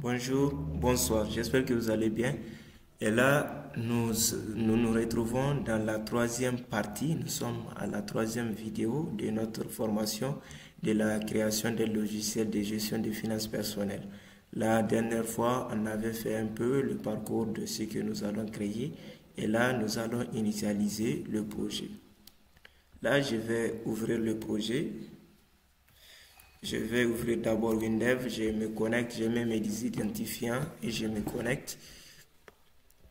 Bonjour, bonsoir, j'espère que vous allez bien. Et là, nous retrouvons dans la troisième partie. Nous sommes à la troisième vidéo de notre formation de la création des logiciels de gestion des finances personnelles. La dernière fois, on avait fait un peu le parcours de ce que nous allons créer. Et là, nous allons initialiser le projet. Là, je vais ouvrir le projet. Je vais ouvrir d'abord Windev, je me connecte, je mets mes identifiants et je me connecte.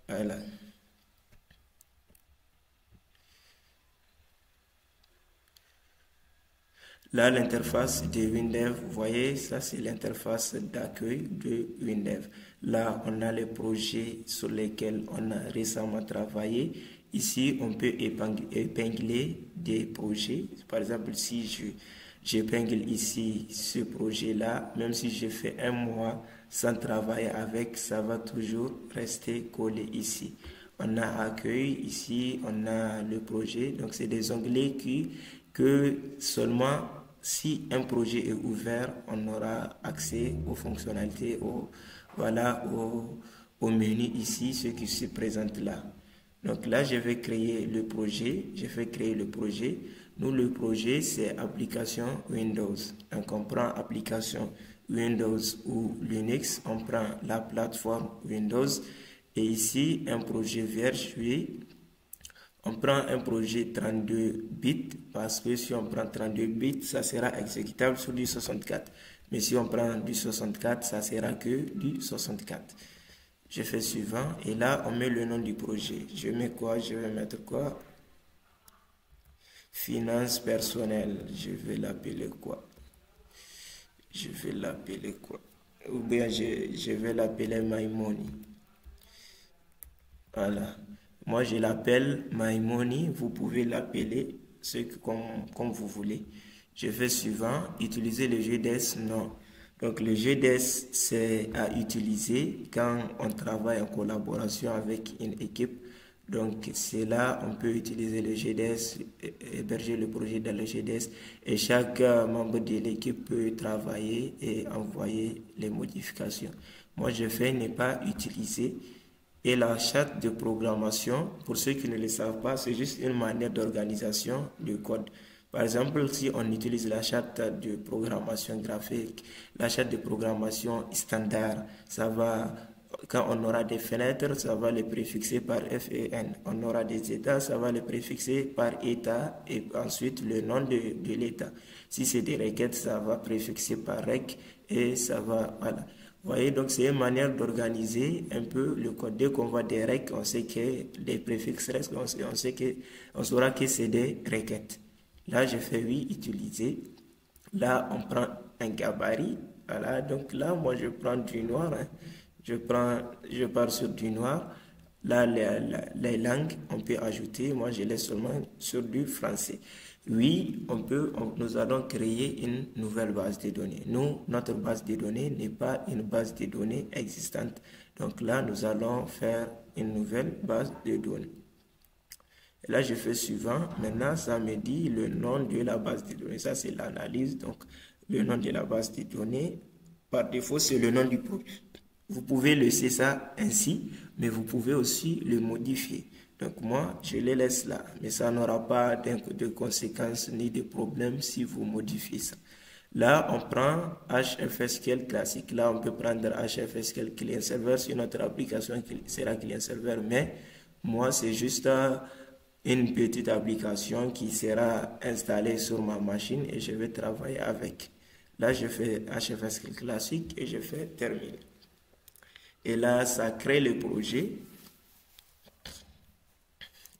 Voilà. Là, l'interface de Windev, vous voyez, ça c'est l'interface d'accueil de Windev. Là, on a les projets sur lesquels on a récemment travaillé. Ici, on peut épingler des projets. Par exemple, si j'épingle ici ce projet-là, même si je fais un mois sans travailler avec, ça va toujours rester collé ici. On a accueil, ici on a le projet, donc c'est des onglets que seulement si un projet est ouvert, on aura accès aux fonctionnalités, au menu ici, ce qui se présente là. Donc là, je vais créer le projet. Je vais créer le projet. Nous, le projet, c'est application Windows. Donc, on prend application Windows ou Linux. On prend la plateforme Windows. Et ici, un projet vierge, oui. On prend un projet 32 bits parce que si on prend 32 bits, ça sera exécutable sur du 64. Mais si on prend du 64, ça sera que du 64. Je fais suivant et là on met le nom du projet. Je mets quoi? Je vais mettre quoi? Finance personnelle. Je vais l'appeler quoi? Je vais l'appeler quoi? Ou bien je vais l'appeler My Money. Voilà. Moi je l'appelle My Money. Vous pouvez l'appeler comme vous voulez. Je fais suivant. Utiliser le GDS? Non. Donc le GDS, c'est à utiliser quand on travaille en collaboration avec une équipe. Donc c'est là on peut utiliser le GDS, héberger le projet dans le GDS et chaque membre de l'équipe peut travailler et envoyer les modifications. Moi je fais ne pas utiliser. Et la charte de programmation, pour ceux qui ne le savent pas, c'est juste une manière d'organisation du code. Par exemple, si on utilise la charte de programmation graphique, la charte de programmation standard, ça va, quand on aura des fenêtres, ça va les préfixer par FEN. On aura des états, ça va les préfixer par état et ensuite le nom de l'état. Si c'est des requêtes, ça va préfixer par rec et ça va, voilà. Vous voyez, donc c'est une manière d'organiser un peu le code. Dès qu'on voit des recs, on sait que les préfixes restent, on saura que c'est des requêtes. Là, je fais oui, utiliser. Là, on prend un gabarit. Voilà, donc là, moi, je prends du noir. Hein. Je pars sur du noir. Là, les langues, on peut ajouter. Moi, je laisse seulement sur du français. Oui, nous allons créer une nouvelle base de données. Nous, notre base de données n'est pas une base de données existante. Donc là, nous allons faire une nouvelle base de données. Et là, je fais suivant. Maintenant, ça me dit le nom de la base de données. Ça, c'est l'analyse. Donc, le nom de la base de données, par défaut, c'est le nom du produit. Vous pouvez laisser ça ainsi, mais vous pouvez aussi le modifier. Donc moi, je les laisse là, mais ça n'aura pas de conséquences ni de problèmes si vous modifiez ça. Là, on prend HFSQL classique. Là, on peut prendre HFSQL client server sur notre application qui sera client server, mais moi, c'est juste une petite application qui sera installée sur ma machine et je vais travailler avec. Là, je fais HFSQL classique et je fais terminer. Et là, ça crée le projet.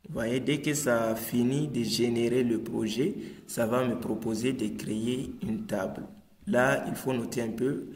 Vous voyez, dès que ça a fini de générer le projet, ça va me proposer de créer une table. Là, il faut noter un peu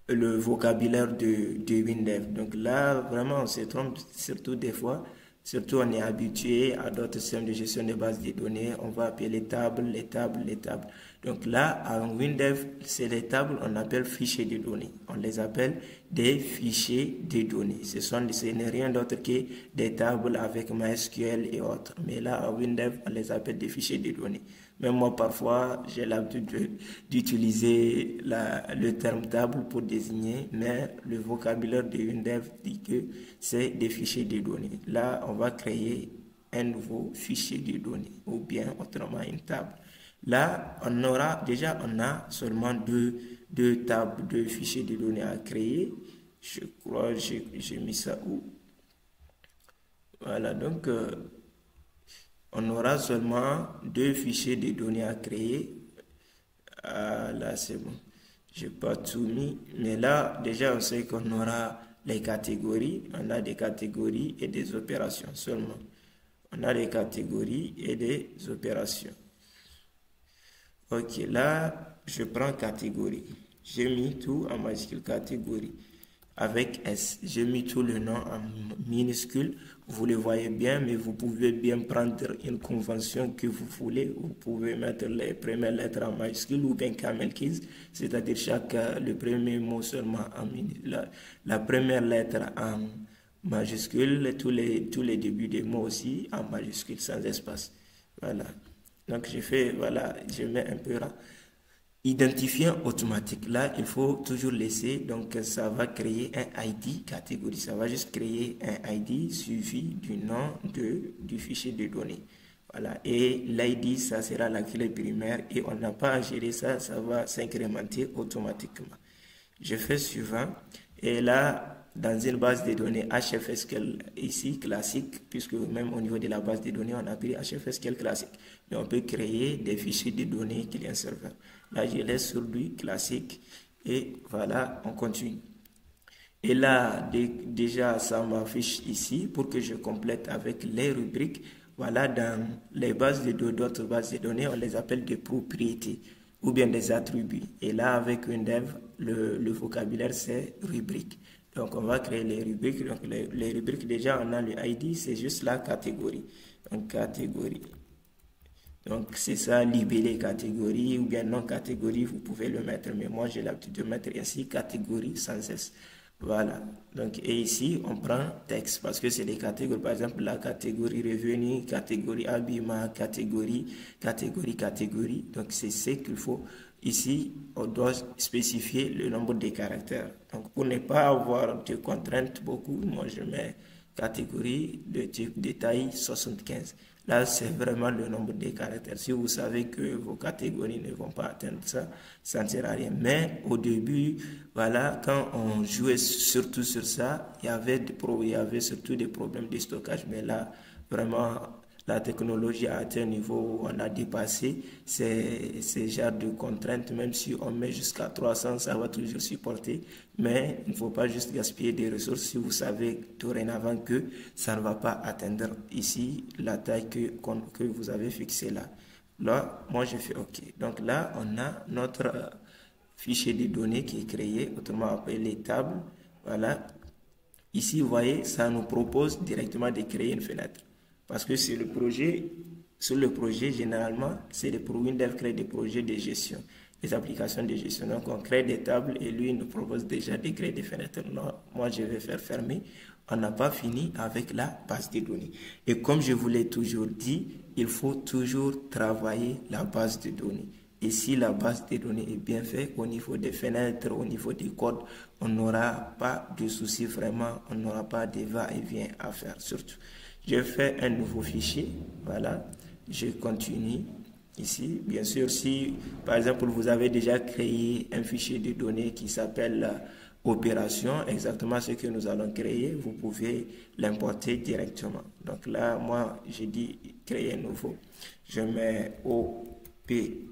le vocabulaire de Windev. Donc là, vraiment, on se trompe surtout des fois. Surtout, on est habitué à d'autres systèmes de gestion de bases de données. On va appeler les tables, les tables, les tables. Donc là, en Windev, c'est les tables, on appelle fichiers de données. On les appelle des fichiers de données. Ce n'est rien d'autre que des tables avec MySQL et autres. Mais là, en Windev, on les appelle des fichiers de données. Même moi, parfois, j'ai l'habitude d'utiliser le terme table pour désigner, mais le vocabulaire de WinDev dit que c'est des fichiers de données. Là, on va créer un nouveau fichier de données, ou bien autrement une table. Là, on a seulement deux tables, deux fichiers de données à créer. Je crois que j'ai mis ça où? Voilà, donc on aura seulement deux fichiers de données à créer. Ah, là, c'est bon. Je n'ai pas tout mis. Mais là, déjà, on sait qu'on aura les catégories. On a des catégories et des opérations seulement. On a des catégories et des opérations. Ok, là, je prends catégorie. J'ai mis tout en majuscule catégorie avec S. J'ai mis tout le nom en minuscule. Vous le voyez bien, mais vous pouvez bien prendre une convention que vous voulez. Vous pouvez mettre les premières lettres en majuscule ou bien camel keys, c'est-à-dire le premier mot seulement en minuscule. La première lettre en majuscule, tous les débuts des mots aussi en majuscule, sans espace. Voilà. Donc, je mets un peu là. Identifiant automatique. Là, il faut toujours laisser. Donc, ça va créer un ID catégorie. Ça va juste créer un ID suivi du nom du fichier de données. Voilà. Et l'ID, ça sera la clé primaire. Et on n'a pas à gérer ça. Ça va s'incrémenter automatiquement. Je fais suivant. Et là, dans une base de données HFSQL ici, classique, puisque même au niveau de la base de données, on a pris HFSQL classique. Mais on peut créer des fichiers de données client-serveur. Là, je laisse sur lui, classique. Et voilà, on continue. Et là, déjà, ça m'affiche ici pour que je complète avec les rubriques. Voilà, dans les bases de d'autres bases de données, on les appelle des propriétés ou bien des attributs. Et là, avec WinDev, le vocabulaire, c'est rubrique. Donc, on va créer les rubriques. Donc, les rubriques, déjà, on a le ID, c'est juste la catégorie. Donc, catégorie. Donc, c'est ça, libellé catégorie ou bien non catégorie, vous pouvez le mettre. Mais moi, j'ai l'habitude de mettre ainsi catégorie sans S. Voilà. Donc, et ici, on prend texte parce que c'est des catégories. Par exemple, la catégorie revenu, catégorie habillement, catégorie. Donc, c'est ce qu'il faut. Ici, on doit spécifier le nombre de caractères. Donc, pour ne pas avoir de contraintes beaucoup, moi, je mets catégorie de type détail 75. Là, c'est vraiment le nombre de caractères. Si vous savez que vos catégories ne vont pas atteindre ça, ça ne sert à rien. Mais au début, voilà, quand on jouait surtout sur ça, il y avait surtout des problèmes de stockage. Mais là, vraiment, la technologie a atteint un niveau où on a dépassé ces genres de contraintes. Même si on met jusqu'à 300, ça va toujours supporter. Mais il ne faut pas juste gaspiller des ressources si vous savez dorénavant que ça ne va pas atteindre ici la taille que vous avez fixée là. Là, moi je fais OK. Donc là, on a notre fichier de données qui est créé, autrement appelé table. Voilà. Ici, vous voyez, ça nous propose directement de créer une fenêtre. Parce que sur le projet, généralement, c'est pour WinDev crée des projets de gestion, des applications de gestion. Donc, on crée des tables et lui, il nous propose déjà de créer des fenêtres. Non, moi, je vais faire fermer. On n'a pas fini avec la base de données. Et comme je vous l'ai toujours dit, il faut toujours travailler la base de données. Et si la base de données est bien faite au niveau des fenêtres, au niveau des codes, on n'aura pas de soucis vraiment, on n'aura pas de va-et-vient à faire surtout. Je fais un nouveau fichier, voilà, je continue ici. Bien sûr, si par exemple vous avez déjà créé un fichier de données qui s'appelle opération, exactement ce que nous allons créer, vous pouvez l'importer directement. Donc là, moi, j'ai dit créer un nouveau. Je mets opération.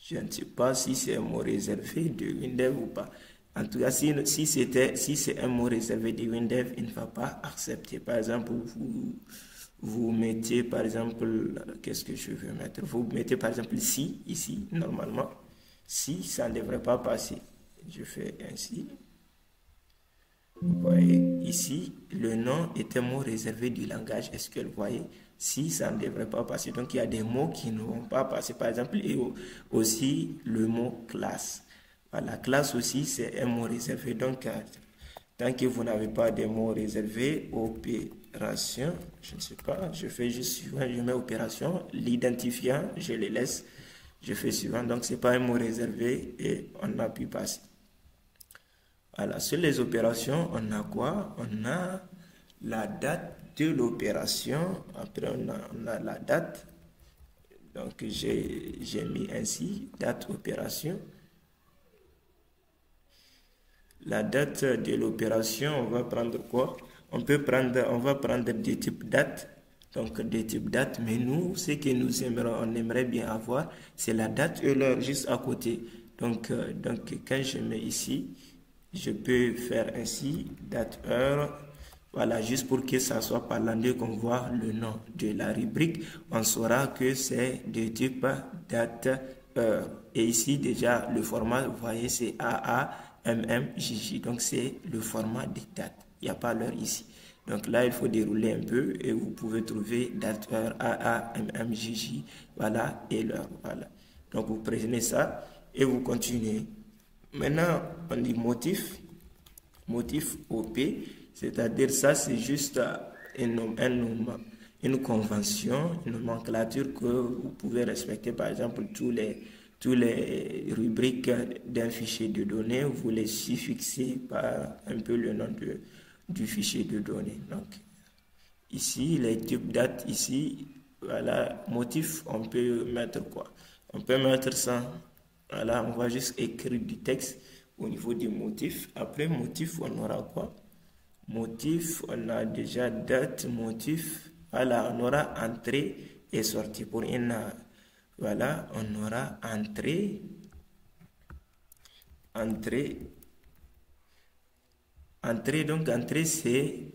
Je ne sais pas si c'est un mot réservé de WinDev ou pas. En tout cas, si c'est un mot réservé de WinDev, il ne va pas accepter. Par exemple, vous mettez, par exemple, qu'est-ce que je veux mettre? Vous mettez, par exemple, si, ici, normalement. Si, ça ne devrait pas passer. Je fais ainsi. Vous voyez, ici, le nom est un mot réservé du langage SQL. Vous voyez, si, ça ne devrait pas passer. Donc, il y a des mots qui ne vont pas passer. Par exemple, et aussi le mot classe. Voilà, classe aussi, c'est un mot réservé. Donc, Tant que vous n'avez pas des mots réservés, opération, je ne sais pas, je fais juste suivant, je mets opération, l'identifiant, je le laisse, je fais suivant, donc c'est pas un mot réservé et on appuie passer. Voilà, sur les opérations, on a quoi? On a la date de l'opération, après on a la date, donc j'ai mis ainsi, date opération. La date de l'opération, on va prendre quoi? On va prendre des types date. Donc des types date, mais nous, ce que nous on aimerait bien avoir, c'est la date et l'heure juste à côté. Donc quand je mets ici, je peux faire ainsi, date, heure. Voilà, juste pour que ça soit par l'endroit qu'on voit le nom de la rubrique, on saura que c'est de type date, heure. Et ici, déjà, le format, vous voyez, c'est AA, MMJJ. Donc, c'est le format des dates. Il n'y a pas l'heure ici. Donc là, il faut dérouler un peu et vous pouvez trouver date, heure, AA, MMJJ. Voilà, et l'heure. Voilà. Donc, vous prenez ça et vous continuez. Maintenant, on dit motif. Motif OP. C'est-à-dire ça, c'est juste une convention, une nomenclature que vous pouvez respecter. Par exemple, tous les rubriques d'un fichier de données, vous les suffixez par un peu le nom du fichier de données. Donc, ici, les types dates, ici, voilà, motif, on peut mettre quoi? On peut mettre ça. Voilà, on va juste écrire du texte au niveau du motif. Après motif, on aura quoi? Motif, on a déjà date, motif. Voilà, on aura entrée et sortie. Pour une, voilà, on aura entrée, donc entrée, c'est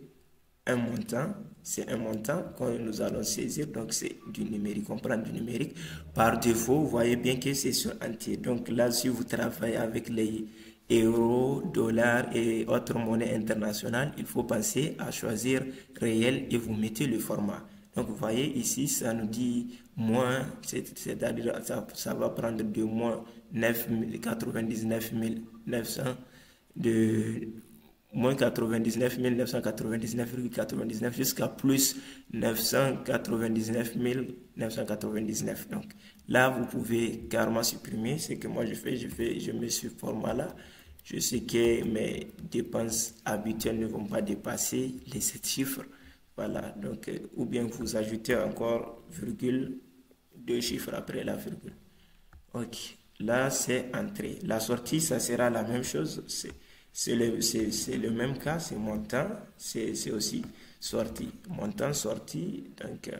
un montant. C'est un montant que nous allons saisir. Donc, c'est du numérique. On prend du numérique. Par défaut, vous voyez bien que c'est sur entier. Donc, là, si vous travaillez avec les euros, dollars et autres monnaies internationales, il faut penser à choisir réel et vous mettez le format. Donc, vous voyez ici, ça nous dit moins, c'est-à-dire ça va prendre de moins 99 900 de moins 99 999,99 jusqu'à plus 999 999. Donc là, vous pouvez carrément supprimer. Ce que moi je fais, je mets ce format-là. Je sais que mes dépenses habituelles ne vont pas dépasser les 7 chiffres. Voilà, donc, ou bien vous ajoutez encore virgule, 2 chiffres après la virgule. Ok, là c'est entrée. La sortie, ça sera la même chose. C'est le même cas, c'est montant, c'est aussi sortie. Montant, sortie. Donc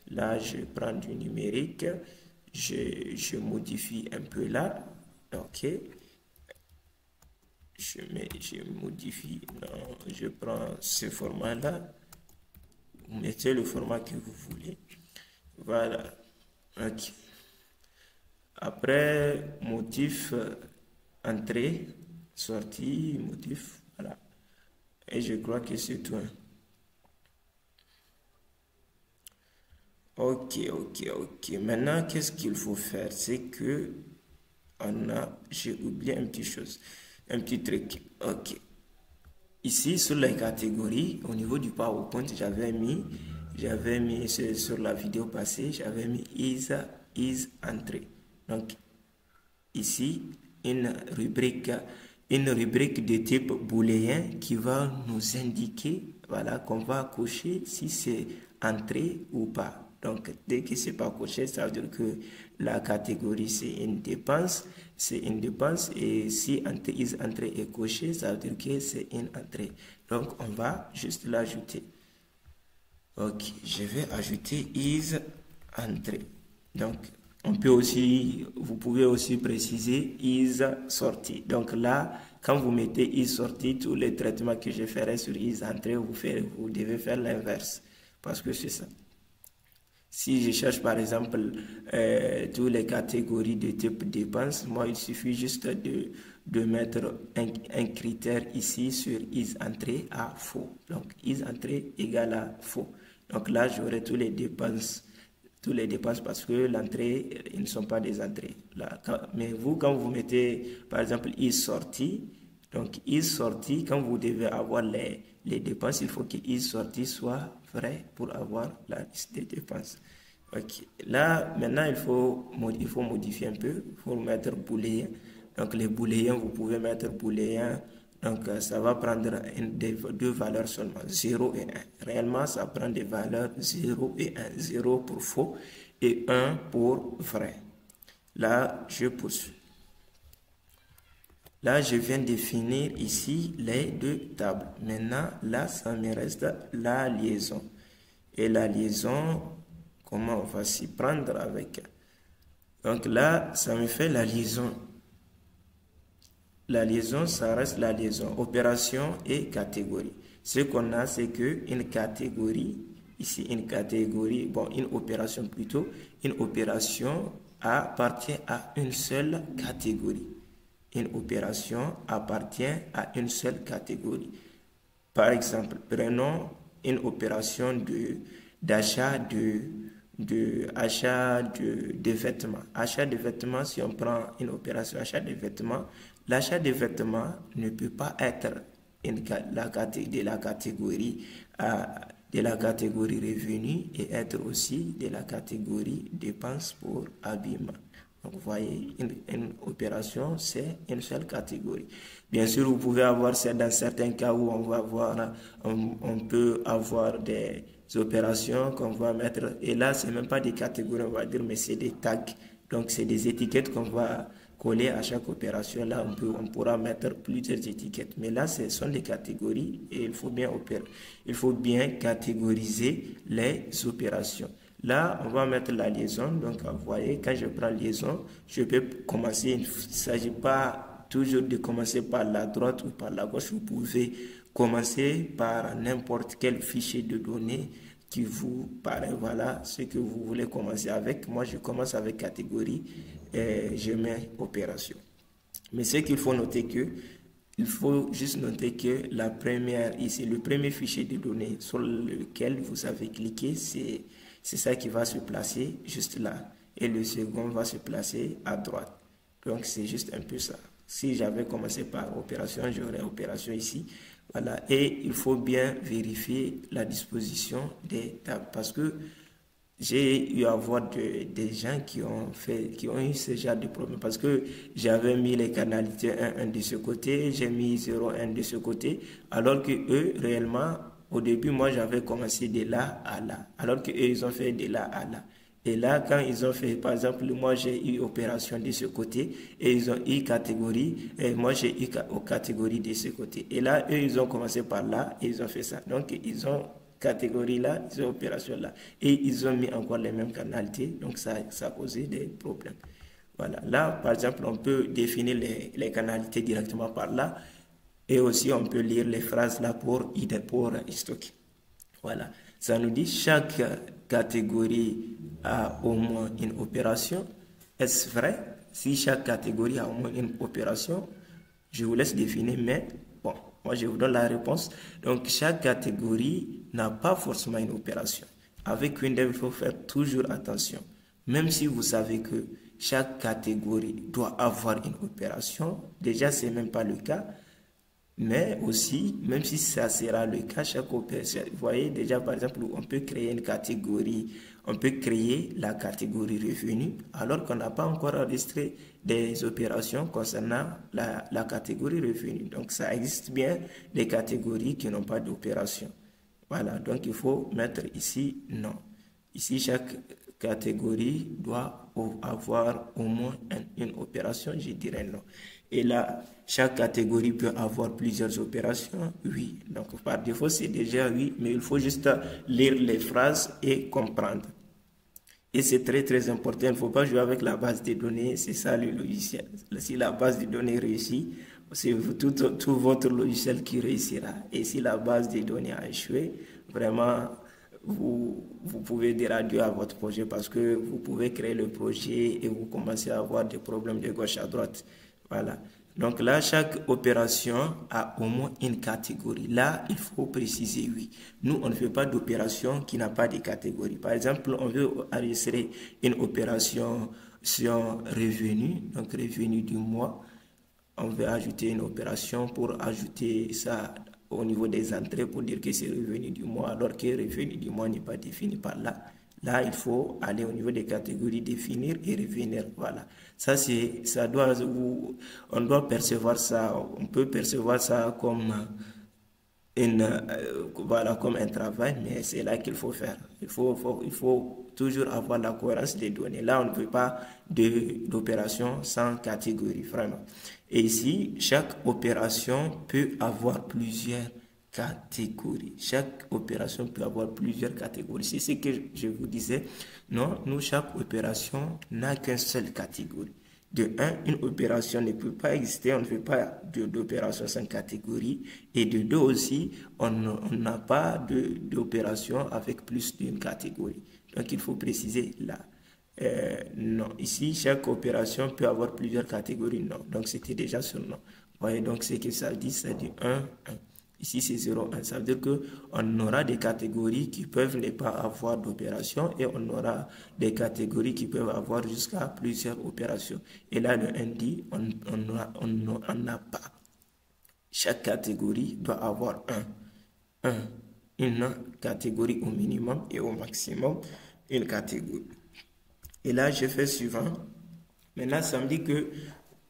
là, je prends du numérique, je modifie un peu là. Ok. Je modifie, non, je prends ce format-là. Vous mettez le format que vous voulez. Voilà. Ok. Après, motif, entrée, sortie, motif, voilà. Et je crois que c'est tout. Ok. Maintenant, qu'est-ce qu'il faut faire? C'est que j'ai oublié une petite chose, un petit truc. Ok. Ici, sur les catégories, au niveau du PowerPoint, j'avais mis sur la vidéo passée, j'avais mis is entrée. Donc, ici, une rubrique de type booléen qui va nous indiquer, voilà, qu'on va cocher si c'est entrée ou pas. Donc, dès que c'est pas coché, ça veut dire que la catégorie c'est une dépense, et si is entrée est coché, ça veut dire que c'est une entrée. Donc, on va juste l'ajouter. Ok, je vais ajouter is entrée. Donc, vous pouvez aussi préciser is sortie. Donc là, quand vous mettez is sortie, tous les traitements que je ferai sur is entrée, vous devez faire l'inverse. Parce que c'est ça. Si je cherche par exemple toutes les catégories de type dépenses, moi il suffit juste de mettre un critère ici sur is entrée à faux. Donc is entrée égale à faux. Donc là j'aurai tous les dépenses parce que l'entrée, ils ne sont pas des entrées. Là, mais vous, quand vous mettez par exemple is sortie, Donc, is sorti, quand vous devez avoir les dépenses, il faut que is sorti soit vrai pour avoir la liste des dépenses. Ok. Là, maintenant, il faut modifier un peu. Il faut mettre booléen. Donc, les booléens, vous pouvez mettre booléen. Donc, ça va prendre deux valeurs seulement, 0 et 1. Réellement, ça prend des valeurs 0 et 1. 0 pour faux et 1 pour vrai. Là, je poursuis. Là, je viens de définir ici les deux tables. Maintenant, là, ça me reste la liaison. Et la liaison, comment on va s'y prendre avec? Donc là, ça me fait la liaison. La liaison, ça reste la liaison. Opération et catégorie. Ce qu'on a, c'est qu'une catégorie, ici une catégorie, bon, une opération plutôt, une opération appartient à une seule catégorie. Une opération appartient à une seule catégorie. Par exemple, prenons une opération d'achat de vêtements. Achat de vêtements, si on prend une opération achat de vêtements, l'achat de vêtements ne peut pas être de la catégorie revenu et être aussi de la catégorie dépenses pour habillement. Donc, vous voyez, une opération, c'est une seule catégorie. Bien sûr, vous pouvez avoir ça dans certains cas où on peut avoir des opérations qu'on va mettre, et là, c'est même pas des catégories, on va dire, mais c'est des tags. Donc, c'est des étiquettes qu'on va coller à chaque opération. Là, on pourra mettre plusieurs étiquettes. Mais là, ce sont des catégories et il faut bien catégoriser les opérations. Là, on va mettre la liaison. Donc, vous voyez, quand je prends liaison, je peux commencer. Il ne s'agit pas toujours de commencer par la droite ou par la gauche. Vous pouvez commencer par n'importe quel fichier de données qui vous paraît, voilà, ce que vous voulez commencer avec. Moi, je commence avec catégorie et je mets opération. Mais ce qu'il faut noter il faut juste noter que la première, ici, le premier fichier de données sur lequel vous avez cliqué, c'est ça qui va se placer juste là. Et le second va se placer à droite. Donc, c'est juste un peu ça. Si j'avais commencé par opération, j'aurais opération ici. Voilà. Et il faut bien vérifier la disposition des tables. Parce que j'ai eu à voir des gens qui ont eu ce genre de problème. Parce que j'avais mis les canalités 1 de ce côté, j'ai mis 0,1 de ce côté. Alors que eux, réellement, au début, moi, j'avais commencé de là à là. Alors qu'eux, ils ont fait de là à là. Et là, quand ils ont fait, par exemple, moi j'ai eu opération de ce côté et ils ont eu catégorie et moi j'ai eu catégorie de ce côté. Et là, eux, ils ont commencé par là et ils ont fait ça. Donc, ils ont catégorie là, ils ont opération là. Et ils ont mis encore les mêmes canalités. Donc, ça a causé des problèmes. Voilà. Là, par exemple, on peut définir les canalités directement par là. Et aussi, on peut lire les phrases là pour stocker. Voilà. Ça nous dit chaque catégorie a au moins une opération. Est-ce vrai? Si chaque catégorie a au moins une opération, je vous laisse définir, mais bon, moi je vous donne la réponse. Donc, chaque catégorie n'a pas forcément une opération. Avec Windev, il faut faire toujours attention. Même si vous savez que chaque catégorie doit avoir une opération, déjà, ce n'est même pas le cas. Mais aussi, même si ça sera le cas, chaque opération, vous voyez déjà par exemple, on peut créer une catégorie, on peut créer la catégorie revenu alors qu'on n'a pas encore enregistré des opérations concernant la catégorie revenu. Donc ça existe bien des catégories qui n'ont pas d'opération. Voilà, donc il faut mettre ici non. Ici, chaque catégorie doit avoir au moins une opération, je dirais non. Et là, chaque catégorie peut avoir plusieurs opérations, oui. Donc, par défaut, c'est déjà oui, mais il faut juste lire les phrases et comprendre. Et c'est très, très important. Il ne faut pas jouer avec la base de données. C'est ça le logiciel. Si la base de données réussit, c'est tout votre logiciel qui réussira. Et si la base de données a échoué, vraiment, vous pouvez dire adieu à votre projet parce que vous pouvez créer le projet et vous commencez à avoir des problèmes de gauche à droite. Voilà. Donc là, chaque opération a au moins une catégorie. Là, il faut préciser oui. Nous, on ne fait pas d'opération qui n'a pas de catégorie. Par exemple, on veut enregistrer une opération sur revenu, donc revenu du mois. on veut ajouter une opération pour ajouter ça au niveau des entrées pour dire que c'est revenu du mois, alors que revenu du mois n'est pas défini par là. Là, il faut aller au niveau des catégories, définir et revenir. Voilà. Ça, on doit percevoir ça, on peut percevoir ça comme voilà, comme un travail, mais c'est là qu'il faut faire. Il faut toujours avoir la cohérence des données. Là, on ne peut pas d'opération sans catégorie, vraiment. Et ici, chaque opération peut avoir plusieurs catégories. Chaque opération peut avoir plusieurs catégories. C'est ce que je vous disais. Non, nous, chaque opération n'a qu'une seule catégorie. De un, une opération ne peut pas exister, on ne fait pas d'opération sans catégorie. Et de deux aussi, on n'a pas d'opération avec plus d'une catégorie. Donc, il faut préciser là. Non, ici, chaque opération peut avoir plusieurs catégories. Non, donc c'était déjà sur non. Vous voyez, donc ce que ça dit 1, 1. Ici, c'est 0, 1. Ça veut dire qu'on aura des catégories qui peuvent ne pas avoir d'opération et on aura des catégories qui peuvent avoir jusqu'à plusieurs opérations. Et là, le 1 dit, on n'a pas. Chaque catégorie doit avoir une catégorie au minimum et au maximum, une catégorie. Et là, je fais suivant. Maintenant, ça me dit que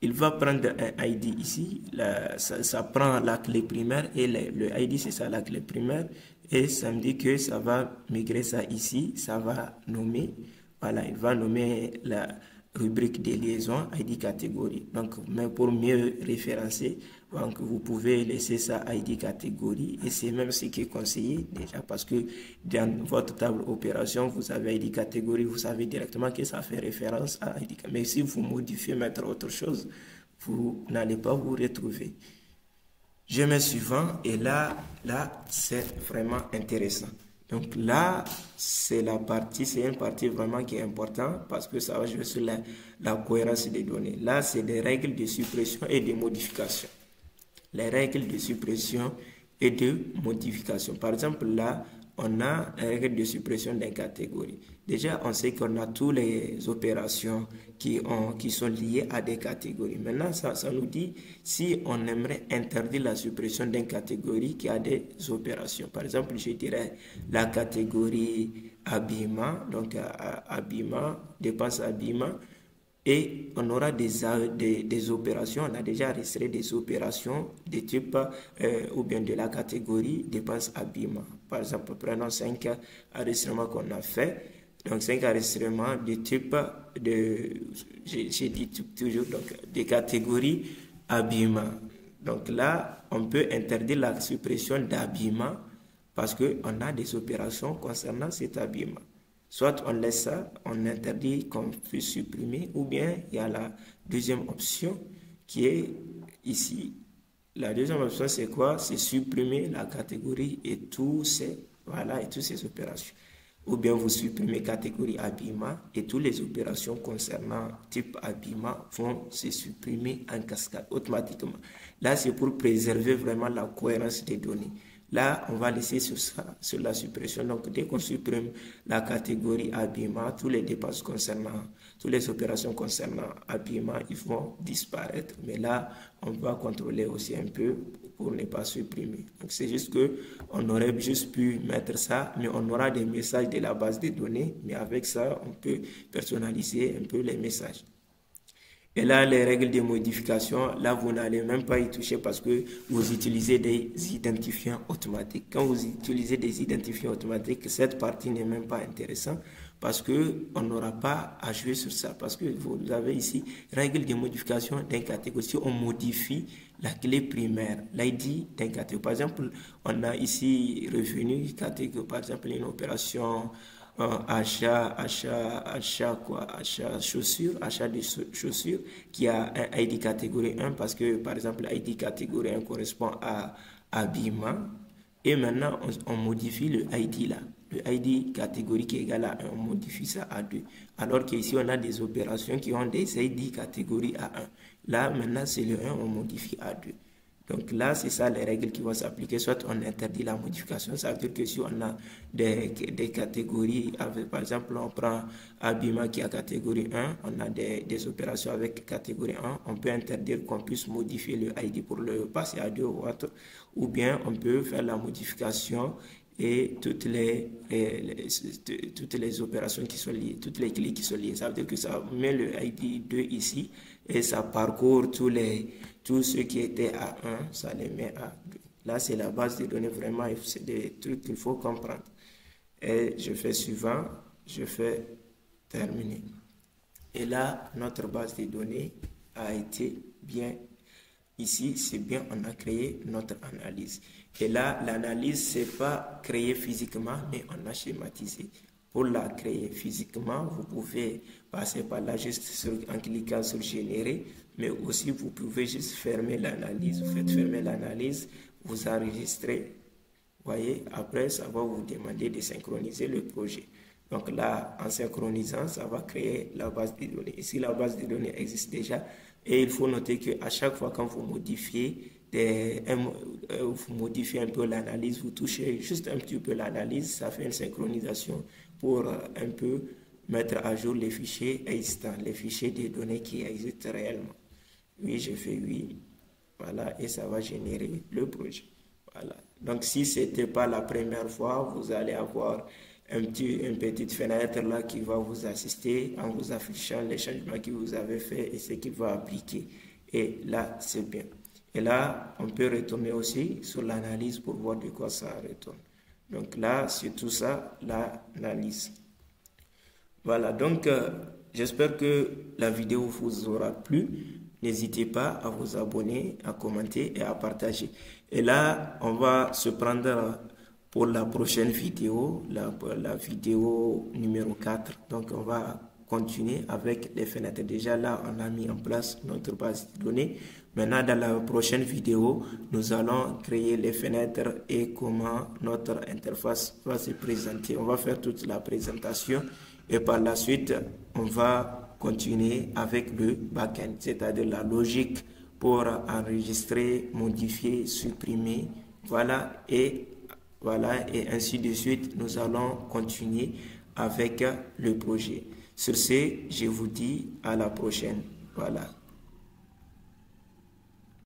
il va prendre un ID ici, ça prend la clé primaire et le ID c'est ça la clé primaire et ça me dit que ça va migrer ça ici, ça va nommer, voilà, il va nommer la rubrique des liaisons ID catégorie. Donc, mais pour mieux référencer, donc vous pouvez laisser ça ID catégorie et c'est même ce qui est conseillé déjà parce que dans votre table opération, vous avez ID catégorie, vous savez directement que ça fait référence à ID. Mais si vous modifiez, mettre autre chose, vous n'allez pas vous retrouver. Je mets suivant et là c'est vraiment intéressant. Donc là, c'est une partie vraiment qui est importante parce que ça va jouer sur la cohérence des données. Là, c'est des règles de suppression et de modification. Les règles de suppression et de modification. Par exemple, là, on a la règle de suppression d'une catégorie. Déjà, on sait qu'on a toutes les opérations qui sont liées à des catégories. Maintenant, ça nous dit si on aimerait interdire la suppression d'une catégorie qui a des opérations. Par exemple, je dirais la catégorie habillement, donc habillement, dépense habillement. Et on aura des opérations, on a déjà enregistré des opérations de type ou bien de la catégorie dépenses habillement. Par exemple, prenons 5 enregistrements qu'on a fait. Donc 5 enregistrements de type j'ai dit toujours, donc des catégories habillement. Donc là, on peut interdire la suppression d'habillement parce qu'on a des opérations concernant cet habillement. Soit on laisse ça, on interdit qu'on puisse supprimer, ou bien il y a la deuxième option qui est ici. La deuxième option, c'est quoi? C'est supprimer la catégorie et toutes ces opérations. Ou bien vous supprimez catégorie habillement et toutes les opérations concernant type habillement vont se supprimer en cascade automatiquement. Là, c'est pour préserver vraiment la cohérence des données. Là, on va laisser sur ça, sur la suppression. Donc, dès qu'on supprime la catégorie habillement, toutes les dépenses concernant, toutes les opérations concernant habillement, ils vont disparaître. Mais là, on va contrôler aussi un peu pour ne pas supprimer. Donc, c'est juste que on aurait juste pu mettre ça, mais on aura des messages de la base de données. Mais avec ça, on peut personnaliser un peu les messages. Et là, les règles de modification, là, vous n'allez même pas y toucher parce que vous utilisez des identifiants automatiques. Quand vous utilisez des identifiants automatiques, cette partie n'est même pas intéressante parce qu'on n'aura pas à jouer sur ça. Parce que vous avez ici, règles de modification d'un catégorie. Si on modifie la clé primaire, l'ID d'un catégorie. Par exemple, on a ici revenu catégorie, par exemple, une opération achat de chaussures qui a un ID catégorie 1 parce que par exemple l'ID catégorie 1 correspond à habillement et maintenant on modifie le ID là, le ID catégorie qui est égal à 1, on modifie ça à 2 alors qu'ici on a des opérations qui ont des ID catégorie à 1. Là maintenant c'est le 1, on modifie à 2. Donc là, c'est ça les règles qui vont s'appliquer. Soit on interdit la modification, ça veut dire que si on a des catégories, avec, par exemple, on prend habillement qui a catégorie 1, on a des opérations avec catégorie 1, on peut interdire qu'on puisse modifier le ID pour le passer à 2 ou autre, ou bien on peut faire la modification et toutes les opérations qui sont liées, toutes les clés qui sont liées. Ça veut dire que ça met le ID 2 ici et ça parcourt tous ceux qui étaient à 1, ça les met à 2. Là, c'est la base de données, vraiment, c'est des trucs qu'il faut comprendre. Et je fais suivant, je fais terminer. Et là, notre base de données a été bien. Ici, c'est bien, on a créé notre analyse. Et là, l'analyse, c'est pas créée physiquement, mais on a schématisé. Pour la créer physiquement, vous pouvez passer par là juste en cliquant sur générer, mais aussi vous pouvez juste fermer l'analyse. Vous faites fermer l'analyse, vous enregistrez. Voyez, après, ça va vous demander de synchroniser le projet. Donc là, en synchronisant, ça va créer la base de données. Ici, la base de données existe déjà. Et il faut noter qu'à chaque fois quand vous modifiez un peu l'analyse, vous touchez juste un petit peu l'analyse, ça fait une synchronisation pour un peu mettre à jour les fichiers existants, les fichiers des données qui existent réellement. Oui, je fais oui. Voilà, et ça va générer le projet. Voilà. Donc, si ce n'était pas la première fois, vous allez avoir une petite fenêtre là qui va vous assister en vous affichant les changements que vous avez fait et ce qu'il va appliquer. Et là, c'est bien. Et là, on peut retourner aussi sur l'analyse pour voir de quoi ça retourne. Donc là, c'est tout ça, l'analyse. Voilà, donc j'espère que la vidéo vous aura plu. N'hésitez pas à vous abonner, à commenter et à partager. Et là, on va se prendre pour la prochaine vidéo, la vidéo numéro 4. Donc, on va continuer avec les fenêtres. Déjà là, on a mis en place notre base de données. Maintenant, dans la prochaine vidéo, nous allons créer les fenêtres et comment notre interface va se présenter. On va faire toute la présentation et par la suite, on va continuer avec le backend, c'est-à-dire la logique pour enregistrer, modifier, supprimer, voilà, et ainsi de suite, nous allons continuer avec le projet. Sur ce, je vous dis à la prochaine. Voilà.